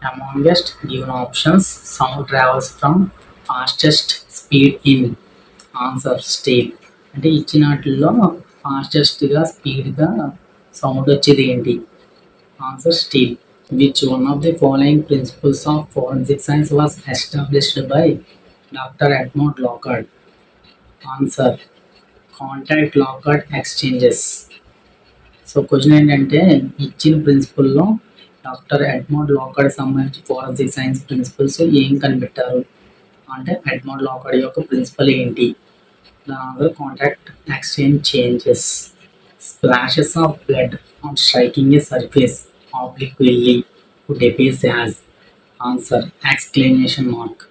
Amongst given options, sound travels from fastest speed in. Answer steel. అంటే ఇచ్చిన వాటిల్లో ఫాస్టెస్ట్గా స్పీడ్గా సౌండ్ వచ్చేది ఏంటి? Answer steel. Which one of the following principles of forensic science was established by Dr Edmond Locard? Answer contact Locard exchanges. So question ఏంటంటే ఇచ్చిన ప్రిన్సిపల్లో doctor Edmond లాకార్డ్ సంబంధించి ఫోరెన్సిక్ సైన్స్ ప్రిన్సిపల్స్ ఏం కనిపెట్టారు అంటే ఎడ్మోండ్ లాకార్డ్ యొక్క ప్రిన్సిపల్ ఏంటి? దాని answer contact exchange changes. Splashes of blood on striking a surface obliquely would appear as. Answer exclamation mark.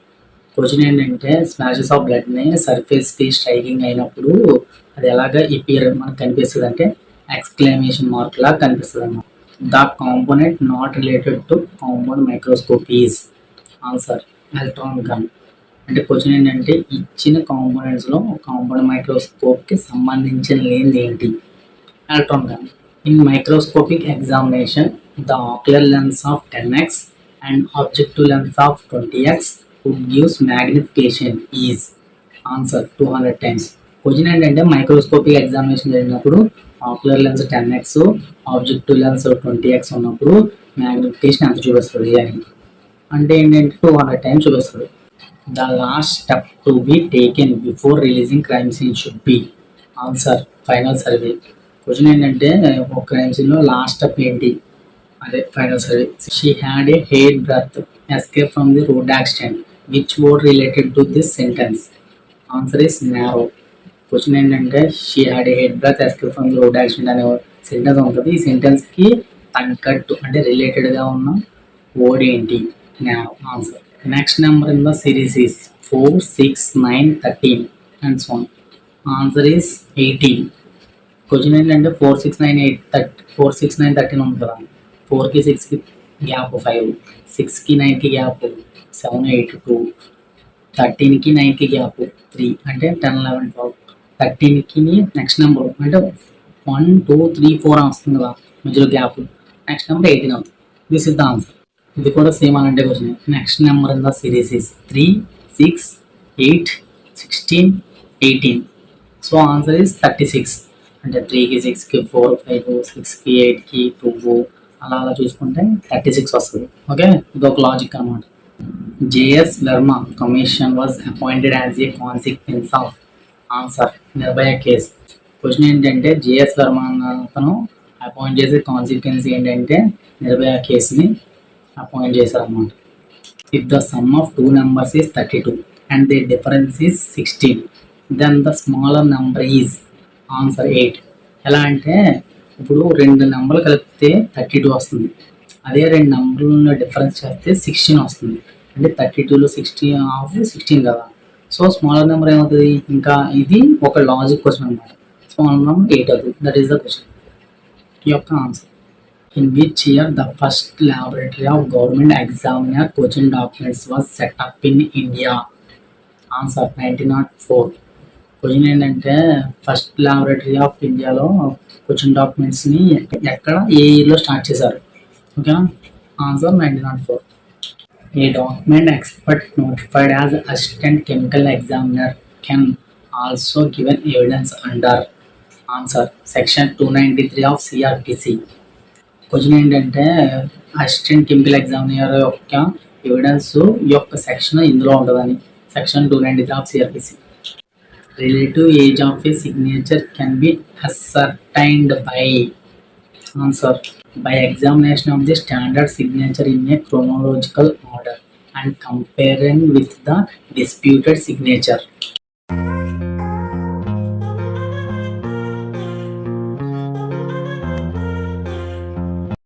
Question ఏంటంటే స్ప్లాషెస్ ఆఫ్ బ్లడ్ని సర్ఫేస్కి స్ట్రైకింగ్ అయినప్పుడు అది ఎలాగ అపియర్ మనకు కనిపిస్తుంది అంటే ఎక్స్క్లమేషన్ మార్క్ లాగా కనిపిస్తుంది అన్నమాట. The component not related to compound microscope is. Answer electron gun. అంటే క్వశ్చన్ ఏంటంటే ఇచ్చిన కాంపోనెంట్స్లో కాంపౌండ్ మైక్రోస్కోప్కి సంబంధించిన లేనిది ఏంటి? Electron gun. In microscopic examination the ocular lens of 10x and objective lens of 20x would gives magnification is. Answer 200 times. Question ఏంటంటే microscopic examination జరిగినప్పుడు ocular lens 10x objective lens 20x ఉన్నప్పుడు magnification ఎంత చూపిస్తుంది అని. అంటే ఏంటంటే 200 times చూపిస్తుంది. The last step to be taken before releasing crime scene should be. Answer final survey. Question ఏంటంటే ఒక క్రైమ్ సీన్లో లాస్ట్ స్టెప్ ఏంటి? అదే final survey. She had a hair breadth escape from the road accident which word related to this sentence? Answer is narrow. Question ఏంటంటే she had a hair breadth escape from the road accident అనే sentence ఉంటుంది. ఈ సెంటెన్స్కి తగ్గట్టు అంటే రిలేటెడ్గా ఉన్న word ఏంటి? Narrow. Answer. Next number in the series is 4, 6, 9, 13 and so on. Answer is 18. Question ఏంటంటే 4, 6, 9, 8, 4, 6, 9, 13 ఉంది కదా. 4కి 6కి గ్యాప్ 5, 6కి 9కి గ్యాప్ 7, 8, 2, 13కి 9కి గ్యాప్ 3 అంటే 10, 11, 12. 13కి నెక్స్ట్ నెంబర్ అంటే 1, 2, 3, 4 వస్తుంది కదా మధ్యలో గ్యాప్. నెక్స్ట్ నెంబర్ 18 అవుతుంది. This is the answer. ఇది కూడా సేమ్ అలాంటి question. Next number in the series is 3, 6, 8, 16, 18. So answer is 36. అంటే 3కి 6కి 4, 5, 6కి 8కి 2 అలా అలా చూసుకుంటే 36 వస్తుంది. ఓకే, ఇది ఒక లాజిక్ అనమాట. JS Varma commission was appointed as a consequence of. Answer Nirbhaya case. Question ఏంటంటే జేఎస్ వర్మ అన్న అతను అపాయింట్ చేసే కాన్సిక్వెన్స్ ఏంటంటే నిర్భయ కేసుని అపాయింట్ చేశారన్నమాట. If the sum of 2 numbers is 32 and the difference is 16 then the smaller number is. Answer 8. ఎలా అంటే ఇప్పుడు 2 నెంబర్లు కలిపితే 32 వస్తుంది. అదే 2 నెంబర్ల డిఫరెన్స్ చేస్తే 16 వస్తుంది. అంటే 32లో 16 కదా. సో స్మాలర్ నెంబర్ ఏమవుతుంది? ఇంకా ఇది ఒక లాజిక్ క్వశ్చన్ అనమాట. స్మాలర్ నెంబర్ 8 అవుతుంది. That is the question. ఈ యొక్క answer. In which year the first laboratory of government examiner coaching documents was set up in India? Answer 1904. Question ఏంటంటే ఫస్ట్ ల్యాబొరేటరీ ఆఫ్ ఇండియాలో కోచింగ్ డాక్యుమెంట్స్ని ఎక్కడ ఏ ఇయర్లో start చేశారు? ఓకేనా. Answer 1904. A document expert notified as assistant chemical examiner can also given evidence under. Answer section 293 of CrPC. Question ఏంటంటే assistant chemical examiner యొక్క evidence యొక్క section ఇందులో ఉంటుందని. Section 293 of CrPC. Relative age of A signature can be ascertained by. Answer by examination of the standard signature in a chronological order and comparing with the disputed signature.